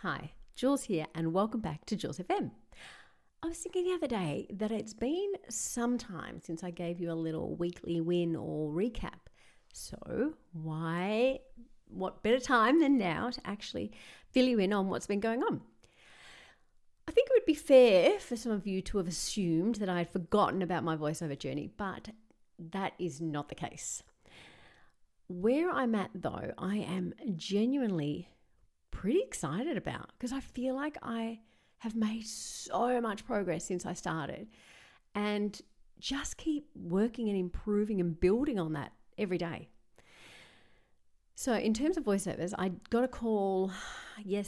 Hi, Jules here, and welcome back to Jules FM. I was thinking the other day that it's been some time since I gave you a little weekly win or recap. So what better time than now to actually fill you in on what's been going on? I think it would be fair for some of you to have assumed that I had forgotten about my voiceover journey, but that is not the case. Where I'm at though, I am genuinely pretty excited about because I feel like I have made so much progress since I started and just keep working and improving and building on that every day. So in terms of voiceovers, I got a call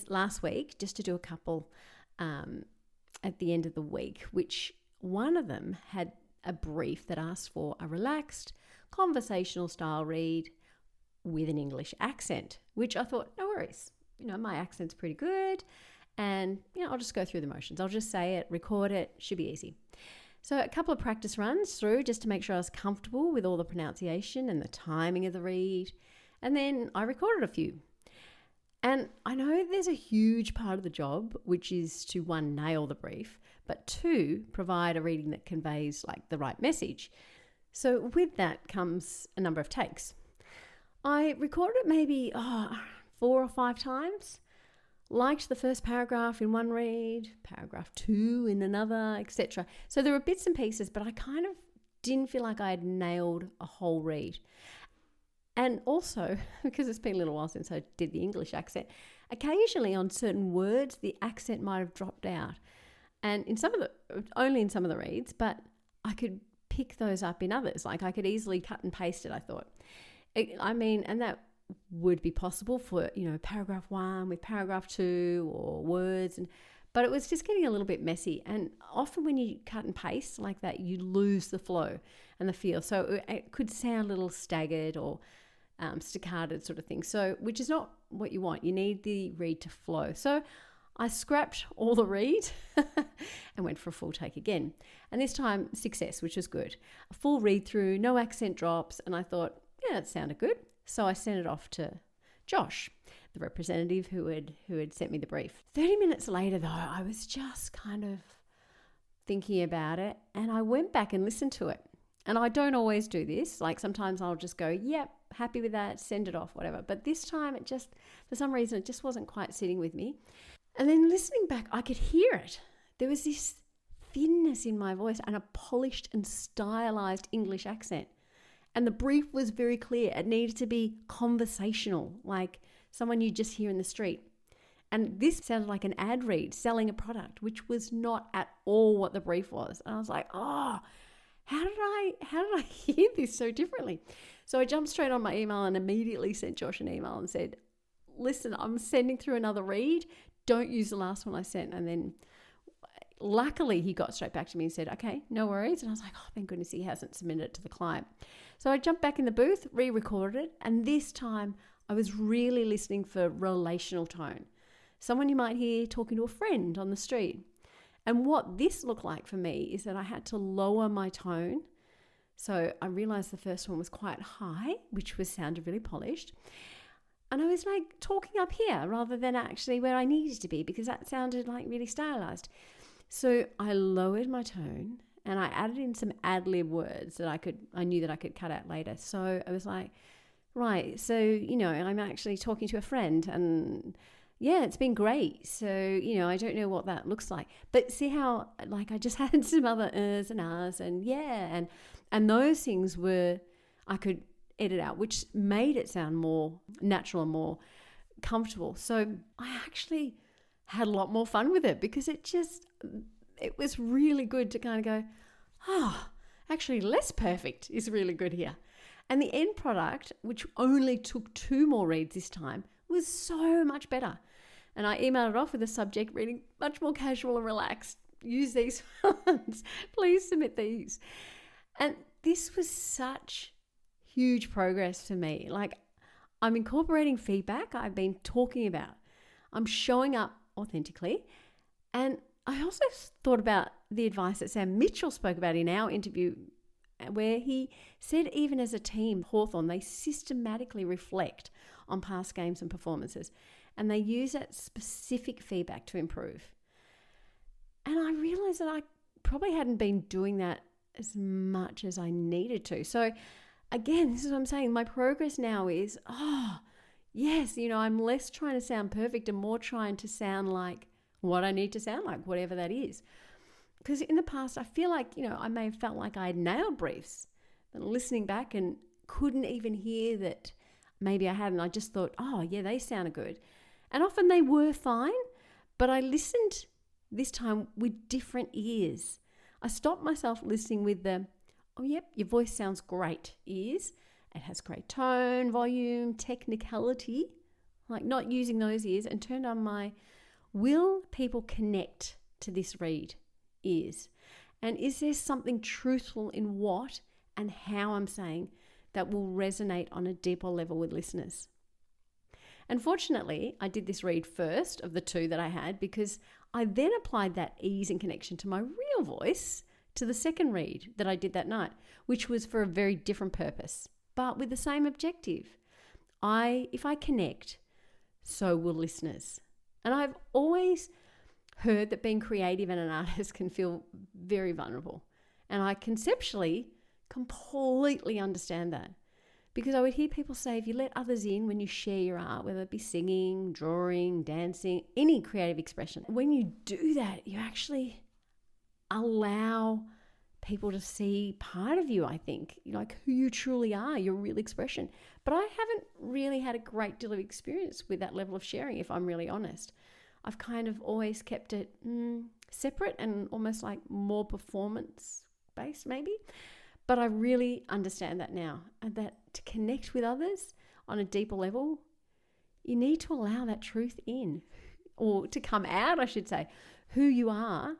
last week just to do a couple at the end of the week, which one of them had a brief that asked for a relaxed conversational style read with an English accent, which I thought, no worries. My accent's pretty good and, I'll just go through the motions. I'll just say it, record it, should be easy. So a couple of practice runs through just to make sure I was comfortable with all the pronunciation and the timing of the read. And then I recorded a few. And I know there's a huge part of the job, which is to one, nail the brief, but two, provide a reading that conveys the right message. So with that comes a number of takes. I recorded it maybe 4 or 5 times, liked the first paragraph in one read, paragraph 2 in another, etc. So there were bits and pieces, but I kind of didn't feel like I had nailed a whole read. And also, because it's been a little while since I did the English accent, occasionally on certain words, the accent might have dropped out. And only in some of the reads, but I could pick those up in others. I could easily cut and paste it, I thought. And that would be possible for, paragraph 1 with paragraph 2 or words. But it was just getting a little bit messy. And often when you cut and paste like that, you lose the flow and the feel. So it could sound a little staggered or staccato sort of thing. So, which is not what you want. You need the read to flow. So I scrapped all the read and went for a full take again. And this time, success, which was good. A full read through, no accent drops. And I thought, yeah, that sounded good. So I sent it off to Josh, the representative who had sent me the brief. 30 minutes later, though, I was just kind of thinking about it, and I went back and listened to it. And I don't always do this. Sometimes I'll just go, yep, happy with that, send it off, whatever. But this time for some reason, it just wasn't quite sitting with me. And then listening back, I could hear it. There was this thinness in my voice and a polished and stylized English accent. And the brief was very clear. It needed to be conversational, like someone you just hear in the street. And this sounded like an ad read selling a product, which was not at all what the brief was. And I was like, how did I hear this so differently? So I jumped straight on my email and immediately sent Josh an email and said, listen, I'm sending through another read. Don't use the last one I sent. And then luckily he got straight back to me and said, okay, no worries. And I was like, thank goodness he hasn't submitted it to the client. So I jumped back in the booth, re-recorded it. And this time I was really listening for relational tone. Someone you might hear talking to a friend on the street. And what this looked like for me is that I had to lower my tone. So I realized the first one was quite high, which sounded really polished. And I was talking up here rather than actually where I needed to be because that sounded really stylized. So I lowered my tone and I added in some ad-lib words that I knew that I could cut out later. So I was like, right, so, I'm actually talking to a friend and yeah, it's been great. So, I don't know what that looks like. But see how, I just had some other ers and ahs and yeah. And those things I could edit out, which made it sound more natural and more comfortable. So I actually had a lot more fun with it because it was really good to kind of go, actually less perfect is really good here. And the end product, which only took 2 more reads this time, was so much better. And I emailed it off with a subject reading much more casual and relaxed. Use these ones. Please submit these. And this was such huge progress for me. I'm incorporating feedback I've been talking about. I'm showing up authentically. And I also thought about the advice that Sam Mitchell spoke about in our interview, where he said even as a team, Hawthorn, they systematically reflect on past games and performances. and they use that specific feedback to improve. And I realized that I probably hadn't been doing that as much as I needed to. So again, this is what I'm saying. My progress now is, yes, I'm less trying to sound perfect and more trying to sound like what I need to sound like, whatever that is. Because in the past, I feel like, I may have felt like I had nailed briefs, but listening back and couldn't even hear that maybe I hadn't. I just thought, they sounded good. And often they were fine, but I listened this time with different ears. I stopped myself listening with the, your voice sounds great ears. It has great tone, volume, technicality, like not using those ears, and turned on my, will people connect to this read ears? And is there something truthful in what and how I'm saying that will resonate on a deeper level with listeners? And fortunately, I did this read first of the two that I had, because I then applied that ease and connection to my real voice to the second read that I did that night, which was for a very different purpose, but with the same objective. If I connect, so will listeners. And I've always heard that being creative and an artist can feel very vulnerable. And I conceptually completely understand that, because I would hear people say, if you let others in when you share your art, whether it be singing, drawing, dancing, any creative expression, when you do that, you actually allow people to see part of you, I think, like who you truly are, your real expression. But I haven't really had a great deal of experience with that level of sharing, if I'm really honest. I've kind of always kept it separate and almost like more performance-based maybe. But I really understand that now, and that to connect with others on a deeper level, you need to allow that truth in, or to come out, I should say, who you are,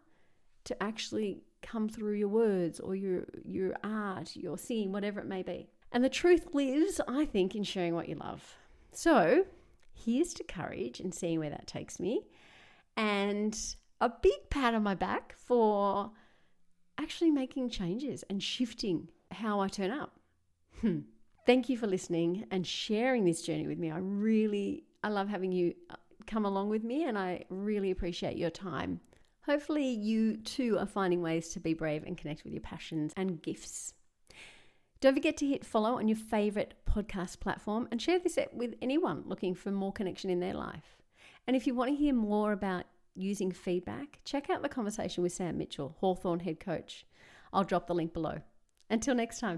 to actually come through your words or your art, your singing, whatever it may be. And the truth lives, I think, in sharing what you love. So here's to courage and seeing where that takes me. And a big pat on my back for actually making changes and shifting how I turn up. Thank you for listening and sharing this journey with me. I love having you come along with me, and I really appreciate your time. Hopefully you too are finding ways to be brave and connect with your passions and gifts. Don't forget to hit follow on your favorite podcast platform and share this with anyone looking for more connection in their life. And if you want to hear more about using feedback, check out the conversation with Sam Mitchell, Hawthorn head coach. I'll drop the link below. Until next time.